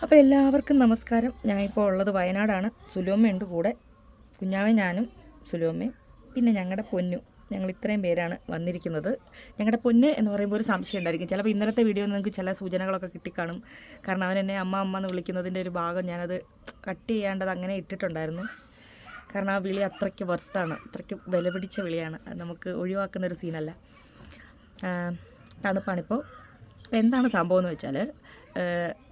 അപ്പോൾ എല്ലാവർക്കും നമസ്കാരം. ഞാനിപ്പോൾ ഉള്ളത് വയനാടാണ്. സുലോമ്മയുണ്ട് കൂടെ. കുഞ്ഞാവൻ, ഞാനും സുലോമ്മയും, പിന്നെ ഞങ്ങളുടെ പൊന്നു. ഞങ്ങൾ ഇത്രയും പേരാണ് വന്നിരിക്കുന്നത്. ഞങ്ങളുടെ പൊന്ന് എന്ന് പറയുമ്പോൾ ഒരു സംശയം ഉണ്ടായിരിക്കും. ചിലപ്പോൾ ഇന്നലത്തെ വീഡിയോ നിങ്ങൾക്ക് ചില സൂചനകളൊക്കെ കിട്ടിക്കാണും. കാരണം അവൻ എന്നെ അമ്മ അമ്മ എന്ന് വിളിക്കുന്നതിൻ്റെ ഒരു ഭാഗം ഞാനത് കട്ട് ചെയ്യാണ്ടത് അങ്ങനെ ഇട്ടിട്ടുണ്ടായിരുന്നു. കാരണം ആ വിളി അത്രയ്ക്ക് വർത്താണ്, അത്രയ്ക്ക് വില പിടിച്ച വിളിയാണ്. അത് നമുക്ക് ഒഴിവാക്കുന്നൊരു സീനല്ല. തണുപ്പാണിപ്പോൾ. അപ്പോൾ എന്താണ് സംഭവം എന്ന് വെച്ചാൽ,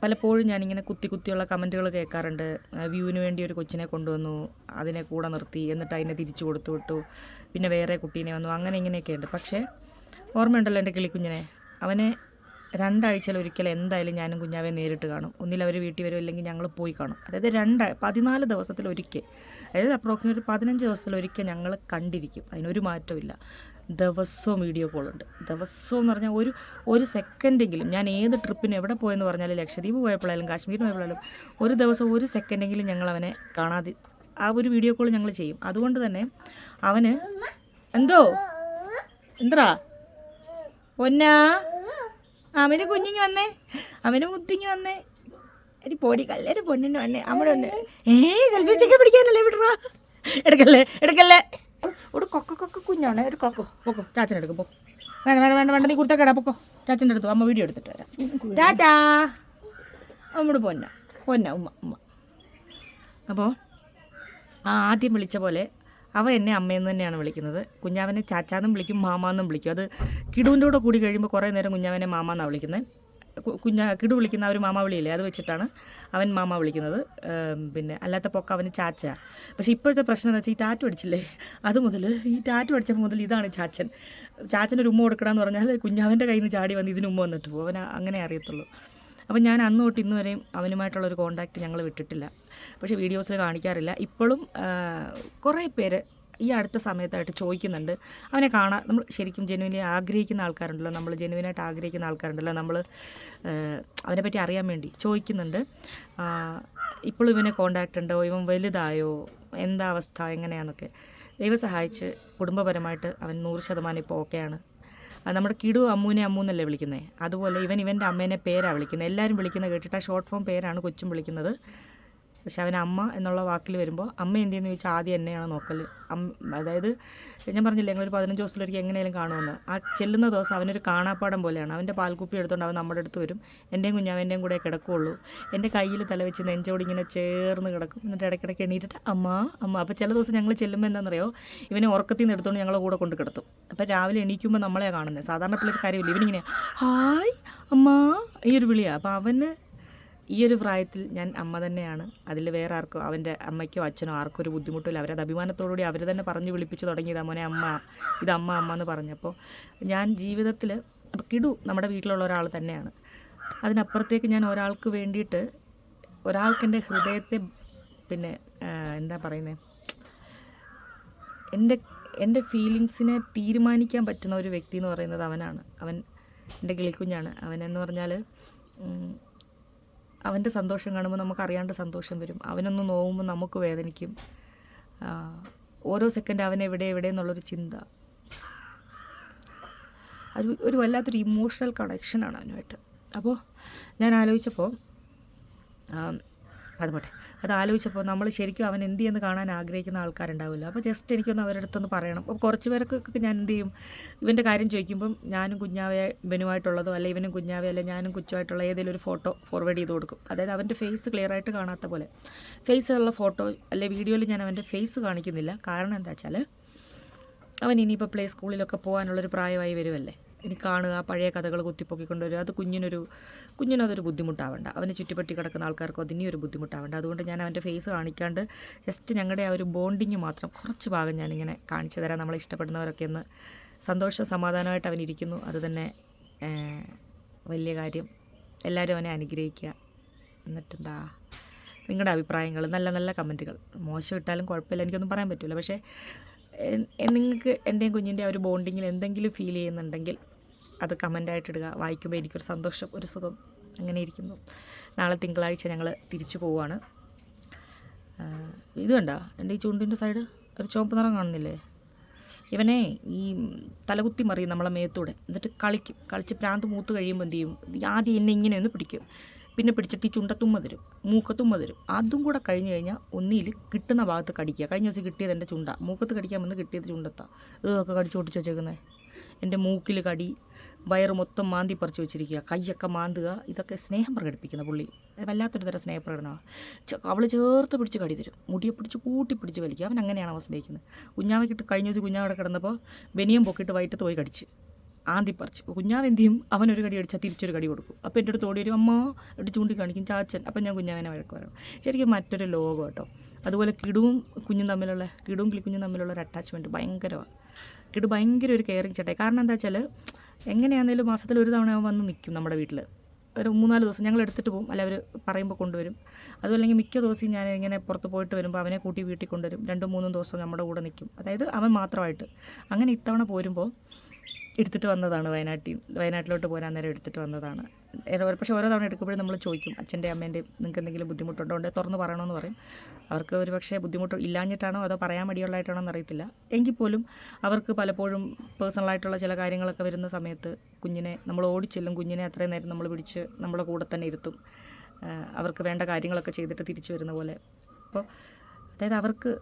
പലപ്പോഴും ഞാനിങ്ങനെ കുത്തിയുള്ള കമൻറ്റുകൾ കേൾക്കാറുണ്ട്. വ്യൂവിന് വേണ്ടി ഒരു കൊച്ചിനെ കൊണ്ടുവന്നു, അതിനെ കൂടെ നിർത്തി, എന്നിട്ട് അതിനെ തിരിച്ചു കൊടുത്തു വിട്ടു, പിന്നെ വേറെ കുട്ടീനെ വന്നു, അങ്ങനെ ഇങ്ങനെയൊക്കെ ഉണ്ട്. പക്ഷേ ഓർമ്മയുണ്ടല്ലോ എൻ്റെ കിളിക്കുഞ്ഞിനെ, അവനെ 2 ആഴ്ചയിലൊരിക്കൽ എന്തായാലും ഞാനും കുഞ്ഞാവെ നേരിട്ട് കാണും. ഒന്നിൽ അവർ വീട്ടിൽ വരും, അല്ലെങ്കിൽ ഞങ്ങൾ പോയി കാണും. അതായത് 14 ദിവസത്തിലൊരിക്കൽ, അതായത് അപ്രോക്സിമേറ്റ് 15 ദിവസത്തിലൊരിക്കൽ ഞങ്ങൾ കണ്ടിരിക്കും. അതിനൊരു മാറ്റമില്ല. ദിവസവും വീഡിയോ കോളുണ്ട്. ദിവസവും എന്ന് പറഞ്ഞാൽ ഒരു സെക്കൻഡെങ്കിലും, ഞാൻ ഏത് ട്രിപ്പിന് എവിടെ പോയെന്ന് പറഞ്ഞാലും, ലക്ഷദ്വീപ് പോയപ്പോഴായാലും കാശ്മീർ പോയപ്പോഴായാലും, ഒരു ദിവസം ഒരു സെക്കൻഡെങ്കിലും ഞങ്ങൾ അവനെ കാണാതെ ആ ഒരു വീഡിയോ കോൾ ഞങ്ങൾ ചെയ്യും. അതുകൊണ്ട് തന്നെ അവന് എന്താ പൊന്നാ, അവന് കുഞ്ഞിങ്ങി വന്നേ, അവന് മുത്തിങ്ങി വന്നേ, ഒരു പൊടി കല്ലേര് പൊന്നിന് വന്നേ, അവിടെ വന്നേ. സെൽഫി ചെക്കെ പിടിക്കാനല്ലേ വിടറാ, എടുക്കല്ലേ ഒരു കൊക്ക കുഞ്ഞാണ്, ഒരു കൊക്കോ ചാച്ചനെടുക്കും. പോ, വേണ്ട, നീ കുർത്തക്കേടാ, പൊക്കോ, ചാച്ചൻ്റെ അടുത്തു. അമ്മ വീഡിയോ എടുത്തിട്ട് വരാം. ടാറ്റാ. അമ്മോട് പൊന്ന ഉമ്മ. അപ്പോൾ ആദ്യം വിളിച്ച പോലെ അവൻ എന്നെ അമ്മയെന്ന് തന്നെയാണ് വിളിക്കുന്നത്. കുഞ്ഞാവനെ ചാച്ചാന്നും വിളിക്കും, മാമാന്നും വിളിക്കും. അത് കിടുവിൻ്റെ കൂടെ കൂടി കഴിയുമ്പോൾ കുറേ നേരം കുഞ്ഞാവനെ മാമാന്നാണ് വിളിക്കുന്നത്. കിടു വിളിക്കുന്ന ആ ഒരു മാമ വിളിയില്ലേ, അത് വെച്ചിട്ടാണ് അവൻ മാമ വിളിക്കുന്നത്. പിന്നെ അല്ലാത്തപ്പോൾ അവന് ചാച്ച. പക്ഷേ ഇപ്പോഴത്തെ പ്രശ്നം എന്ന് വെച്ചാൽ, ഈ ടാറ്റു അടിച്ചില്ലേ, ഈ ടാറ്റു അടിച്ചപ്പോൾ മുതൽ ഇതാണ് ചാച്ചനൊരു ഉമ്മ കൊടുക്കണമെന്ന് പറഞ്ഞാൽ കുഞ്ഞാവൻ്റെ കയ്യിൽ നിന്ന് ചാടി വന്ന് ഇതിന് ഉമ്മ വന്നിട്ട് പോകും. അവൻ അങ്ങനെ അറിയത്തുള്ളൂ. അപ്പം ഞാൻ അന്ന് തൊട്ട് ഇന്ന് വരെയും അവനുമായിട്ടുള്ളൊരു കോൺടാക്റ്റ് ഞങ്ങൾ വിട്ടിട്ടില്ല. പക്ഷേ വീഡിയോസിൽ കാണിക്കാറില്ല. ഇപ്പോഴും കുറേ പേര് ഈ അടുത്ത സമയത്തായിട്ട് ചോദിക്കുന്നുണ്ട് അവനെ കാണാൻ. നമ്മൾ ശരിക്കും ജെനുവിനെ ആഗ്രഹിക്കുന്ന ആൾക്കാരുണ്ടല്ലോ, നമ്മൾ ജെനുവിനായിട്ട് ആഗ്രഹിക്കുന്ന ആൾക്കാരുണ്ടല്ലോ, നമ്മൾ അവനെപ്പറ്റി അറിയാൻ വേണ്ടി ചോദിക്കുന്നുണ്ട്. ഇപ്പോഴും ഇവനെ കോൺടാക്റ്റ് ഉണ്ടോ, ഇവൻ വലുതായോ, എന്താ അവസ്ഥ, എങ്ങനെയാണെന്നൊക്കെ. ദൈവം സഹായിച്ച് കുടുംബപരമായിട്ട് അവൻ 100% ഇപ്പോൾ ഓക്കെയാണ്. നമ്മുടെ കിടു അമ്മൂനെ അമ്മൂന്നല്ലേ വിളിക്കുന്നത്, അതുപോലെ ഇവൻ്റെ അമ്മേനെ പേരാണ് വിളിക്കുന്നത്. എല്ലാവരും വിളിക്കുന്നത് കേട്ടിട്ട് ആ ഷോർട്ട് ഫോം പേരാണ് കൊച്ചും വിളിക്കുന്നത്. പക്ഷെ അവൻ അമ്മ എന്നുള്ള വാക്കിൽ വരുമ്പോൾ അമ്മ എന്തെന്ന് ചോദിച്ചാൽ ആദ്യം എന്നെയാണ് നോക്കൽ. അതായത് ഞാൻ പറഞ്ഞില്ലേ, ഞങ്ങളൊരു 15 ദിവസത്തിലൊരിക്കൽ എങ്ങനെയും കാണുമെന്ന്. ആ ചെല്ലുന്ന ദിവസം അവനൊരു കാണാപ്പാടം പോലെയാണ്. അവൻ്റെ പാൽക്കുപ്പി എടുത്തുകൊണ്ട് അവൻ നമ്മുടെ അടുത്ത് വരും. എൻ്റെയും കുഞ്ഞാവൻ്റെയും കൂടെ കിടക്കുകയുള്ളൂ. എൻ്റെ കയ്യിൽ തല വെച്ച് നെഞ്ചോട് ഇങ്ങനെ ചേർന്ന് കിടക്കും. എന്നിട്ട് ഇടയ്ക്കിടയ്ക്ക് എണീറ്റിട്ട് അമ്മ. അപ്പോൾ ചില ദിവസം ഞങ്ങൾ ചെല്ലുമ്പോൾ എന്താണെന്നറിയോ, ഇവനെ ഉറക്കത്തിൽ നിന്ന് എടുത്തുകൊണ്ട് ഞങ്ങളെ കൂടെ കൊണ്ട് കിടത്തും. അപ്പോൾ രാവിലെ എണീക്കുമ്പോൾ നമ്മളെ കാണുന്നത്. സാധാരണ പിള്ളേർ കാര്യമില്ല, ഇവനിങ്ങനെ ഹായ് അമ്മ ഈ ഒരു വിളിയാണ്. അപ്പോൾ അവന് ഈ ഒരു പ്രായത്തിൽ ഞാൻ അമ്മ തന്നെയാണ്. അതിൽ വേറെ ആർക്കോ, അവൻ്റെ അമ്മയ്ക്കോ അച്ഛനോ ആർക്കും ഒരു ബുദ്ധിമുട്ടില്ല. അവരത് അഭിമാനത്തോടുകൂടി അവർ തന്നെ പറഞ്ഞു വിളിപ്പിച്ച് തുടങ്ങിയതാണ്, മോനെ അമ്മ, ഇത് അമ്മ എന്ന് പറഞ്ഞപ്പോൾ ഞാൻ ജീവിതത്തിൽ. അപ്പോൾ കിടു നമ്മുടെ വീട്ടിലുള്ള ഒരാൾ തന്നെയാണ്. അതിനപ്പുറത്തേക്ക് ഞാൻ ഒരാൾക്ക് വേണ്ടിയിട്ട്, ഒരാൾക്കെൻ്റെ ഹൃദയത്തെ, പിന്നെ എന്താ പറയുന്നത്, എൻ്റെ ഫീലിങ്സിനെ തീരുമാനിക്കാൻ പറ്റുന്ന ഒരു വ്യക്തി എന്ന് പറയുന്നത് അവനാണ്. അവൻ എൻ്റെ കിളിക്കുഞ്ഞാണ്. അവനെന്ന് പറഞ്ഞാൽ അവൻ്റെ സന്തോഷം കാണുമ്പോൾ നമുക്കറിയാണ്ട് സന്തോഷം വരും. അവനൊന്ന് നോവുമ്പോൾ നമുക്ക് വേദനിക്കും. ഓരോ സെക്കൻഡ് അവൻ എവിടെ എന്നുള്ളൊരു ചിന്ത, ഒരു വല്ലാത്തൊരു ഇമോഷണൽ കണക്ഷനാണ് അവനുമായിട്ട്. അപ്പോൾ ഞാൻ ആലോചിച്ചപ്പോൾ, അത് ആലോചിച്ചപ്പോൾ നമ്മൾ ശരിക്കും അവൻ എന്ത് ചെയ്യുമെന്ന് കാണാൻ ആഗ്രഹിക്കുന്ന ആൾക്കാരുണ്ടാവില്ല. അപ്പോൾ ജസ്റ്റ് എനിക്കൊന്ന് അവരുടെ അടുത്തൊന്ന് പറയണം. അപ്പോൾ കുറച്ച് പേർക്കൊക്കെ ഞാൻ എന്ത് ചെയ്യും, ഇവൻ്റെ കാര്യം ചോദിക്കുമ്പം ഞാനും കുഞ്ഞാവെ ഇവനുമായിട്ടുള്ളതോ, അല്ലെ ഇവനും കുഞ്ഞാവെ, അല്ലെ ഞാനും കൊച്ചുമായിട്ടുള്ള ഏതെങ്കിലും ഒരു ഫോട്ടോ ഫോർവേഡ് ചെയ്ത് കൊടുക്കും. അതായത് അവൻ്റെ ഫേസ് ക്ലിയർ ആയിട്ട് കാണാത്ത പോലെ, ഫേസുള്ള ഫോട്ടോ അല്ലെ വീഡിയോയിൽ ഞാൻ അവൻ്റെ ഫേസ് കാണിക്കുന്നില്ല. കാരണം എന്താ വെച്ചാൽ, അവൻ ഇനിയിപ്പോൾ പ്ലേ സ്കൂളിലൊക്കെ പോകാനുള്ളൊരു പ്രായമായി വരുമല്ലേ. ഇനി കാണുക, പഴയ കഥകൾ കുത്തിപ്പൊക്കിക്കൊണ്ടുവരിക, അത് കുഞ്ഞിനതൊരു ബുദ്ധിമുട്ടാവണ്ട. അവന് ചുറ്റിപ്പറ്റി കിടക്കുന്ന ആൾക്കാർക്കും അതിനിയൊരു ബുദ്ധിമുട്ടാവണ്ട. അതുകൊണ്ട് ഞാൻ അവൻ്റെ ഫേസ് കാണിക്കാണ്ട് ജസ്റ്റ് ഞങ്ങളുടെ ആ ഒരു ബോണ്ടിങ് മാത്രം കുറച്ച് ഭാഗം ഞാനിങ്ങനെ കാണിച്ചു തരാം. നമ്മളെ ഇഷ്ടപ്പെടുന്നവരൊക്കെ ഒന്ന് സമാധാനമായിട്ട് അവനിരിക്കുന്നു. അത് തന്നെ വലിയ കാര്യം. എല്ലാവരും അവനെ അനുഗ്രഹിക്കുക. എന്നിട്ടെന്താ നിങ്ങളുടെ അഭിപ്രായങ്ങൾ, നല്ല നല്ല കമൻറ്റുകൾ. മോശം ഇട്ടാലും കുഴപ്പമില്ല, എനിക്കൊന്നും പറയാൻ പറ്റില്ല. പക്ഷേ നിങ്ങൾക്ക് എൻ്റെയും കുഞ്ഞിൻ്റെ ആ ഒരു ബോണ്ടിങ്ങിൽ എന്തെങ്കിലും ഫീൽ ചെയ്യുന്നുണ്ടെങ്കിൽ അത് കമൻ്റായിട്ട് ഇടുക. വായിക്കുമ്പോൾ എനിക്കൊരു സന്തോഷം, ഒരു സുഖം, അങ്ങനെ ഇരിക്കുന്നു. നാളെ തിങ്കളാഴ്ച ഞങ്ങൾ തിരിച്ചു പോവുകയാണ്. ഇത് കണ്ടോ, എൻ്റെ ഈ ചുണ്ടിൻ്റെ സൈഡ് ഒരു ചുവപ്പ് നിറം കാണുന്നില്ലേ? ഇവനെ ഈ തലകുത്തി മറിയും നമ്മളെ മേത്തൂടെ. എന്നിട്ട് കളിച്ച് പ്രാന്ത് മൂത്ത് കഴിയുമ്പോൾ എന്ത് ചെയ്യും, ആദ്യം എന്നെ ഇങ്ങനെ ഒന്ന് പിടിക്കും. പിന്നെ പിടിച്ചിട്ട് ഈ ചുണ്ടത്തുമ്മ തരും, മൂക്കത്തുമ്മ തരും. അതും കൂടെ കഴിഞ്ഞ് കഴിഞ്ഞാൽ ഒന്നിയിൽ കിട്ടുന്ന ഭാഗത്ത് കടിക്കുക. കഴിഞ്ഞ ദിവസം കിട്ടിയത് എൻ്റെ ചുണ്ട, മൂക്കത്ത് കടിക്കാൻ വന്ന് കിട്ടിയത് ചുണ്ടത്താണ്. ഇതൊക്കെ കടിച്ച് ഒട്ടിച്ച് വെച്ചേക്കുന്നത്. എൻ്റെ മൂക്കിൽ കടി, വയറ് മൊത്തം മാന്തി പറിച്ച് വെച്ചിരിക്കുക, കൈയൊക്കെ മാന്തുക. ഇതൊക്കെ സ്നേഹം പ്രകടിപ്പിക്കുന്ന പുള്ളി, വല്ലാത്തൊരു തരം സ്നേഹപ്രകടനമാണ്. അവൾ ചേർത്ത് പിടിച്ച് കടി തരും, മുടിയെ പിടിച്ച് കൂട്ടി പിടിച്ച് വലിക്കുക. അവൻ അങ്ങനെയാണ് അവൻ സ്നേഹിക്കുന്നത്. കുഞ്ഞാവയ്ക്കിട്ട് കഴിഞ്ഞ ദിവസം കുഞ്ഞാവിടെ കിടന്നപ്പോൾ ബനിയം പൊക്കിയിട്ട് വയറ്റത്ത് പോയി കടിച്ച് ആന്തിപ്പറിച്ച്. കുഞ്ഞാവ് എന്ത് ചെയ്യും, അവനൊരു കടി അടിച്ചാൽ തിരിച്ചൊരു കടി കൊടുക്കും. അപ്പോൾ എൻ്റെ അടുത്ത് ഓടി വരും, അമ്മ എടുത്ത് ചൂണ്ടിക്കാണിക്കും, ചാച്ചൻ. അപ്പം ഞാൻ കുഞ്ഞാവനെ വഴക്ക് പറയും. ശരിക്കും മറ്റൊരു ലോകം കേട്ടോ. അതുപോലെ കിടുവും കിളിക്കുഞ്ഞും തമ്മിലുള്ള ഒരു അറ്റാച്ച്മെൻറ്റ് ഭയങ്കരമാണ്. കിടു ഭയങ്കര ഒരു കെയറിങ് ചേട്ടായി. കാരണം എന്താ വെച്ചാൽ എങ്ങനെയാണെങ്കിലും മാസത്തിൽ ഒരു തവണ അവൻ വന്ന് നിൽക്കും നമ്മുടെ വീട്ടിൽ. ഒരു 3-4 ദിവസം ഞങ്ങൾ എടുത്തിട്ട് പോകും, അല്ല അവർ പറയുമ്പോൾ കൊണ്ടുവരും. അതുമല്ലെങ്കിൽ മിക്ക ദിവസവും ഞാൻ ഇങ്ങനെ പുറത്ത് പോയിട്ട് വരുമ്പോൾ അവനെ കൂട്ടി വീട്ടിൽ കൊണ്ടുവരും. 2-3 ദിവസം നമ്മുടെ കൂടെ നിൽക്കും, അതായത് അവൻ മാത്രമായിട്ട്. അങ്ങനെ ഇത്തവണ പോരുമ്പോൾ എടുത്തിട്ട് വന്നതാണ്, വയനാട്ടിലോട്ട് പോരാൻ നേരം എടുത്തിട്ട് വന്നതാണ്. പക്ഷേ ഓരോ തവണ എടുക്കുമ്പോഴും നമ്മൾ ചോദിക്കും, അച്ഛൻ്റെ അമ്മേൻ്റെയും നിങ്ങൾക്ക് എന്തെങ്കിലും ബുദ്ധിമുട്ടുണ്ടോ, ഉണ്ടെങ്കിൽ തുറന്ന് പറയണമെന്ന് പറയും. അവർക്ക് ഒരു പക്ഷേ ബുദ്ധിമുട്ട് ഇല്ലാഞ്ഞിട്ടാണോ അതോ പറയാൻ മടിയുള്ളതായിട്ടാണോ എന്നറിയത്തില്ല. എങ്കിൽ പോലും അവർക്ക് പലപ്പോഴും പേഴ്സണലായിട്ടുള്ള ചില കാര്യങ്ങളൊക്കെ വരുന്ന സമയത്ത് കുഞ്ഞിനെ നമ്മൾ ഓടിച്ചെല്ലും. കുഞ്ഞിനെ അത്രയും നേരം നമ്മൾ പിടിച്ച് നമ്മുടെ കൂടെ തന്നെ ഇരുത്തും, അവർക്ക് വേണ്ട കാര്യങ്ങളൊക്കെ ചെയ്തിട്ട് തിരിച്ചു വരുന്ന പോലെ. അപ്പോൾ അതായത് അവർക്ക്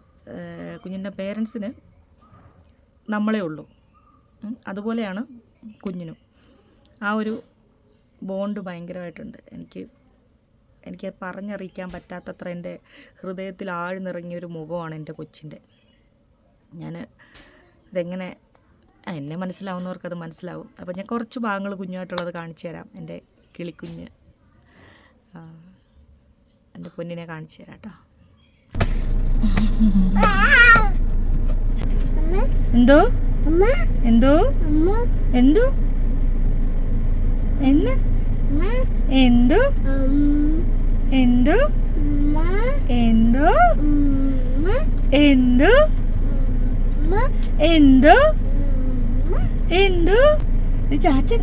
കുഞ്ഞിൻ്റെ പേരൻസിന് നമ്മളേ ഉള്ളൂ, അതുപോലെയാണ് കുഞ്ഞിനും. ആ ഒരു ബോണ്ട് ഭയങ്കരമായിട്ടുണ്ട്. എനിക്ക് പറഞ്ഞറിയിക്കാൻ പറ്റാത്തത്ര എൻ്റെ ഹൃദയത്തിൽ ആഴ്ന്നിറങ്ങിയൊരു മുഖമാണ് എൻ്റെ കൊച്ചിൻ്റെ. ഇതെങ്ങനെ എന്നെ മനസ്സിലാവുന്നവർക്കത് മനസ്സിലാവും. അപ്പോൾ ഞാൻ കുറച്ച് ഭാഗങ്ങൾ കുഞ്ഞുമായിട്ടുള്ളത് കാണിച്ചു തരാം. എൻ്റെ കിളിക്കുഞ്ഞ്, എൻ്റെ പൊന്നിനെ കാണിച്ചു തരാം കേട്ടോ. എന്തോ എന്തോ എന്തോ എന്തോ എന്തോ എന്തോ എന്തോ എന്തോ എന്തോ എന്തോ ചാച്ചൻ,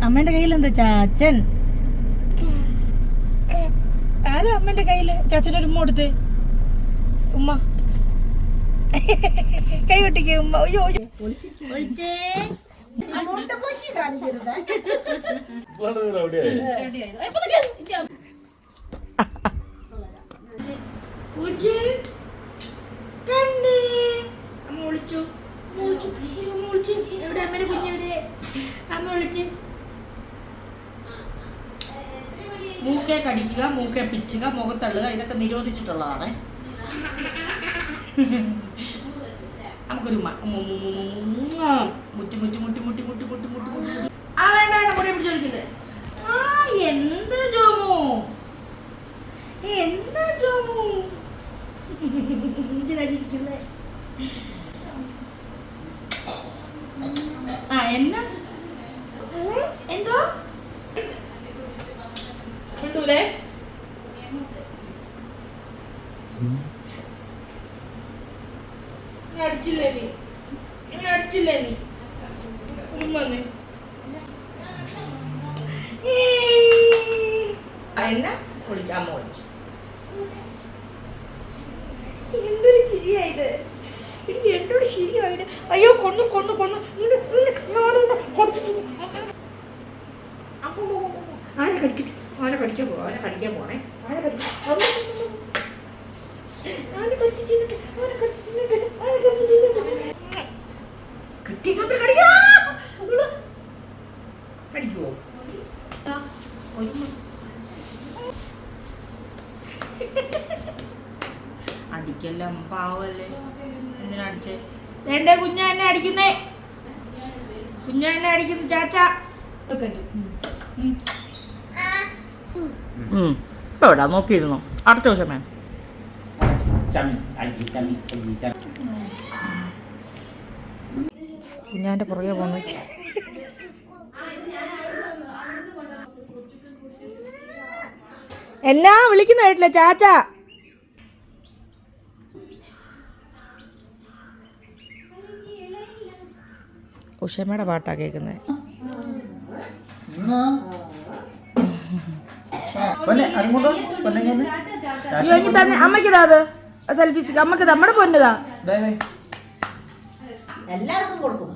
അമ്മേന്റെ കയ്യിൽ എന്താ ചാച്ചൻ? ആരാ അമ്മേന്റെ കയ്യില്? ചാച്ചനൊരു ഉമ്മ കൊടുത്തേ, ഉമ്മ കൈ ഒട്ടിക്കേ ഉമ്മ. അയ്യോ എവിടെ അമ്മേടെ കുഞ്ഞെവിടെ? അമ്മ വിളിച്ച് മൂക്കെ കടിക്കുക, മൂക്കെ പിച്ചുക, മുഖത്തള്ളുക, ഇതൊക്കെ നിരോധിച്ചിട്ടുള്ളതാണ്. നമുക്കൊരു മുട്ടി മുട്ടി മുട്ടി മുട്ടി മുട്ടി മുട്ടി മുട്ടി മുട്ടി. ആ വേണ്ട വേണ്ട മുടി പിടിച്ച് വലിക്കല്ലേ. ആ എന്താ ജോമു, എന്താ ജോമു ചിരിക്കുന്നേ? ആ എന്നാ എന്തോ ഉണ്ടൂലേ? അടിച്ചില്ലേ നീ അടിച്ചില്ലേ നീ? വന്ന് എന്നാ വിളിച്ചു, അമ്മ വിളിച്ചു. എന്തൊരു ചിരിയായത്, എന്നോട് ശരിയായിട്ട്. അയ്യോ കൊന്നു കൊന്നു കൊന്നു. ആരെ കടിച്ചു? അവനെ കടിക്കാൻ പോവാ, അവനെ കടിക്കാൻ പോണേ. ആരെ കടിച്ചു? കടിക്കുവോ? അടിക്കെല്ലാം പാവല്ലേ, എന്തിനാ അടിച്ചേ? വേണ്ടേ കുഞ്ഞ എന്നെ അടിക്കുന്നേ, കുഞ്ഞ എന്നെ അടിക്കുന്നു ചാച്ച. ഇപ്പൊ എവിടാ നോക്കിയിരുന്നു? അടുത്ത ദിവസം വേണം. കുഞ്ഞാൻ്റെ പുറകെ പോന്നു. എന്നാ വിളിക്കുന്ന കേട്ടില്ല ചാച്ച. ഉഷമ്മയുടെ പാട്ടാ കേൾക്കുന്നത്. അമ്മയ്ക്കതാ അത് സെൽഫി സ്റ്റിക്ക്, അമ്മക്ക് നമ്മുടെ പൊന്നതാ. എല്ലാവർക്കും കൊടുക്കും.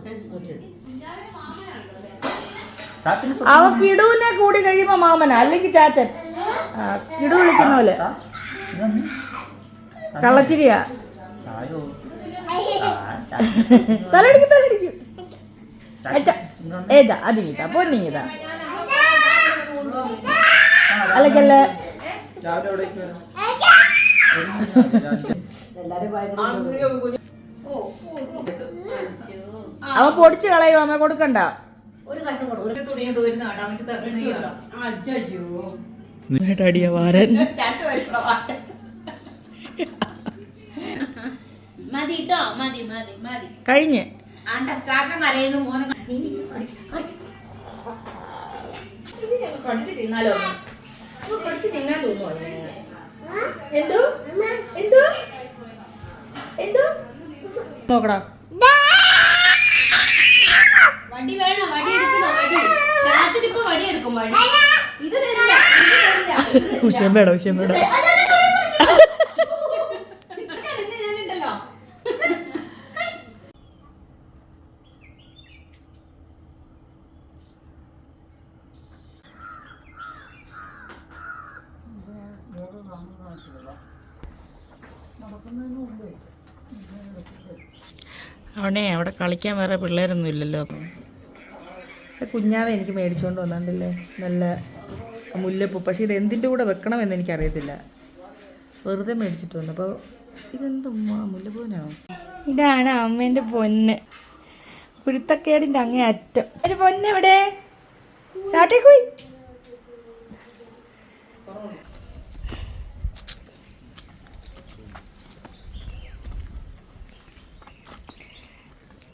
അവ കിടുവിനെ കൂടി കഴിയുമ്പോ മാമന അല്ലെങ്കിൽ ചാച്ചൻ. കിടു വിളിക്കുന്ന പോലെ കള്ളച്ചിരിയാ. തലടിക്കും തലടിക്കും. ഏതാ അതിങ്ങിതാ പൊന്നിങ്ങിതാ അല്ലക്കല്ല. അവ പൊടിച്ച് കളയോ അമ്മ കൊടുക്കണ്ട. കഴിഞ്ഞ് തിന്നാലോ കടിച്ച് തിന്നാൻ തോന്നുവോ? എന്തോ എന്തോ എന്തോ നോക്കടാ. വടി വേണോ? വടി എടുക്കണോ? വടി എടുക്കും. വടി ഇത് തരില്ല. ഉഷമ്പേടോ ഉഷമ്പേടോ. ഞാനുണ്ടല്ലോ. അവനെ അവിടെ കളിക്കാൻ വേറെ പിള്ളേരൊന്നും ഇല്ലല്ലോ. കുഞ്ഞാവെ എനിക്ക് മേടിച്ചുകൊണ്ട് വന്നിട്ടില്ലേ നല്ല മുല്ലപ്പൂ. പക്ഷേ ഇത് എന്തിൻ്റെ കൂടെ വെക്കണമെന്ന് എനിക്കറിയത്തില്ല. വെറുതെ മേടിച്ചിട്ട് വന്നു. അപ്പോൾ ഇതെന്തുമ്മ മുല്ലപ്പൂവിനാണോ? ഇതാണ് അമ്മേൻ്റെ പൊന്ന്. കുരുത്തക്കേടിൻ്റെ അങ്ങേ അറ്റം. ഒരു പൊന്നെവിടെ? ചാട്ടേക്കുയി.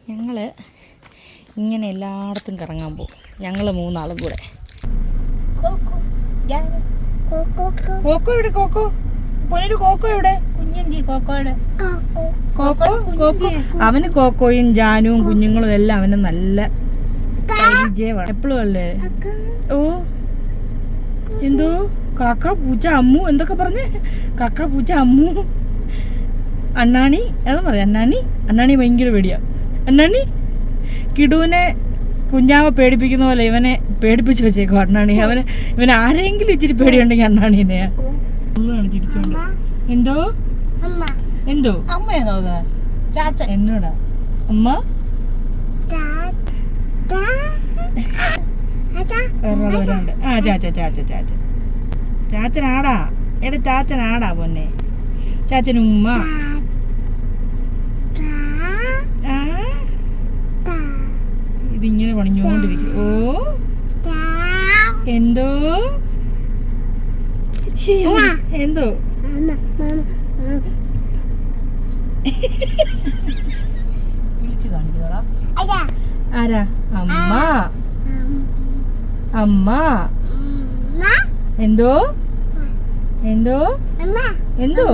ഞങ്ങൾ ഇങ്ങനെ എല്ലായിടത്തും കറങ്ങാൻ പോകും. ഞങ്ങൾ മൂന്നാളും കൂടെ. കോക്കോ എവിടെ? കോക്കോ പൊന്നൊരു കോക്കോ എവിടെ? കുഞ്ഞെന്തി കോക്കോയുടെ കോക്കോ. കോക്കോ അവന് കോക്കോയും ജാനുവും കുഞ്ഞുങ്ങളും എല്ലാം അവന് നല്ല പരിചയമാണ്. എപ്പോഴും അല്ലേ? ഓ എന്തോ കാക്ക പൂച്ച അമ്മു എന്തൊക്കെ പറഞ്ഞേ? കാക്ക പൂച്ച അമ്മു അണ്ണാണി എന്ന് പറയാം. അണ്ണാണി ഭയങ്കര പേടിയാ. അണ്ണാണി കിടുവിനെ കുഞ്ഞാവ പേടിപ്പിക്കുന്ന പോലെ ഇവനെ പേടിപ്പിച്ച് വെച്ചേക്കും അണ്ണാണി. ഇവന് ആരെങ്കിലും ഇച്ചിരി പേടിയുണ്ടെങ്കിൽ അണ്ണാണിനെയാ. ചിരിച്ചോണ്ട് എന്തോ എന്തോ അമ്മയെന്നോ ചാച്ച എന്നോടാ അമ്മ. വരാണ്ട്. ആ ചാച്ച ചാച്ച ചാച്ച ചാച്ചനാടാ. എടാ ചാച്ചനാടാ പൊന്നെ. ചാച്ചനുമ്മ. ഇതിങ്ങനെ പണിഞ്ഞോണ്ടിരിക്കും. ഓ എന്തോ എന്തോ വിളിച്ചു കാണിക്കോടാ. ആരാ? അമ്മ. അമ്മ എന്തോ എന്തോ എന്തോ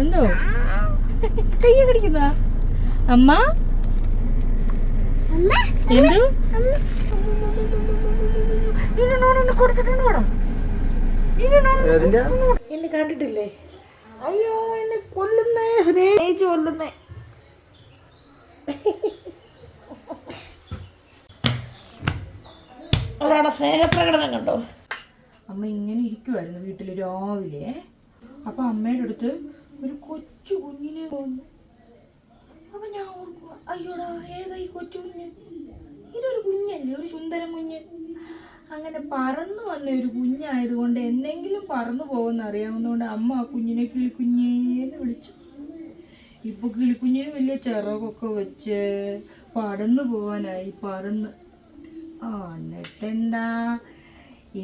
എന്തോ കയ്യ കടിക്കുന്ന അമ്മ എന്തോ കൊടുത്തിട്ടുണ്ടോടാ? എന്നെ കണ്ടിട്ടില്ലേ? അയ്യോ എന്നെ കൊല്ലുന്നേ, സ്നേഹിച്ചു കൊല്ലുന്നേ. ഒരാളെ സ്നേഹപ്രകടനം കണ്ടോ? അമ്മ ഇങ്ങനെ ഇരിക്കുമായിരുന്നു വീട്ടിൽ രാവിലെ. അപ്പൊ അമ്മയുടെ അടുത്ത് ഒരു കൊച്ചു കുഞ്ഞിനെ തോന്നുന്നു. അപ്പൊ ഞാൻ ഓർക്കുക, അയ്യോടാ ഏതാ ഈ കൊച്ചു കുഞ്ഞ്? ഇതൊരു കുഞ്ഞല്ലേ, ഒരു സുന്ദരം കുഞ്ഞ്. അങ്ങനെ പറന്നു വന്ന ഒരു കുഞ്ഞായതുകൊണ്ട് എന്തെങ്കിലും പറന്നു പോകുമെന്ന് അറിയാവുന്നതുകൊണ്ട് അമ്മ ആ കുഞ്ഞിനെ കിളിക്കുഞ്ഞേന്ന് വിളിച്ചു. ഇപ്പൊ കിളിക്കുഞ്ഞിന് വലിയ ചിറകൊക്കെ വെച്ച് പറന്നു പോവാനായി. പറന്ന് എന്നിട്ടെന്താ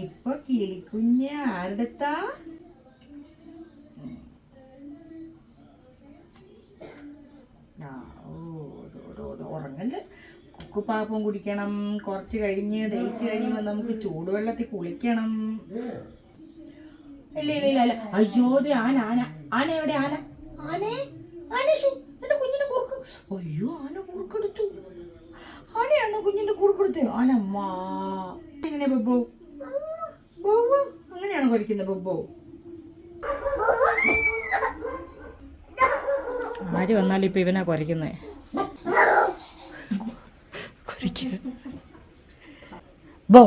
ഇപ്പൊ കിളിക്കുഞ്ഞ് ആരുടെത്താ? ഉറങ്ങല്ലേ. കുക്കുപാപ്പം കുടിക്കണം. കുറച്ച് കഴിഞ്ഞ് ദഹിച്ച് കഴിയുമ്പോൾ നമുക്ക് ചൂടുവെള്ളത്തിൽ കുളിക്കണം. ഇല്ല ഇല്ല ഇല്ല അല്ല. അയ്യോ ആന ആന ആന എവിടെ? ആന ആനേ ആനേഷു എന്റെ കുഞ്ഞിന്റെ കുറുക്ക്. അയ്യോ ആന കുറുക്കെടുത്തു. ആനയാണോ കുഞ്ഞിന്റെ കുറുക്കെടുത്ത്? ആനമ്മ എങ്ങനെ ബബ്ബോ? ബോബോ അങ്ങനെയാണോ കുരയ്ക്കുന്നത് ബബ്ബോ? ആര് വന്നാലും ഇപ്പൊ ഇവനാ കുരയ്ക്കുന്നേ. ബോ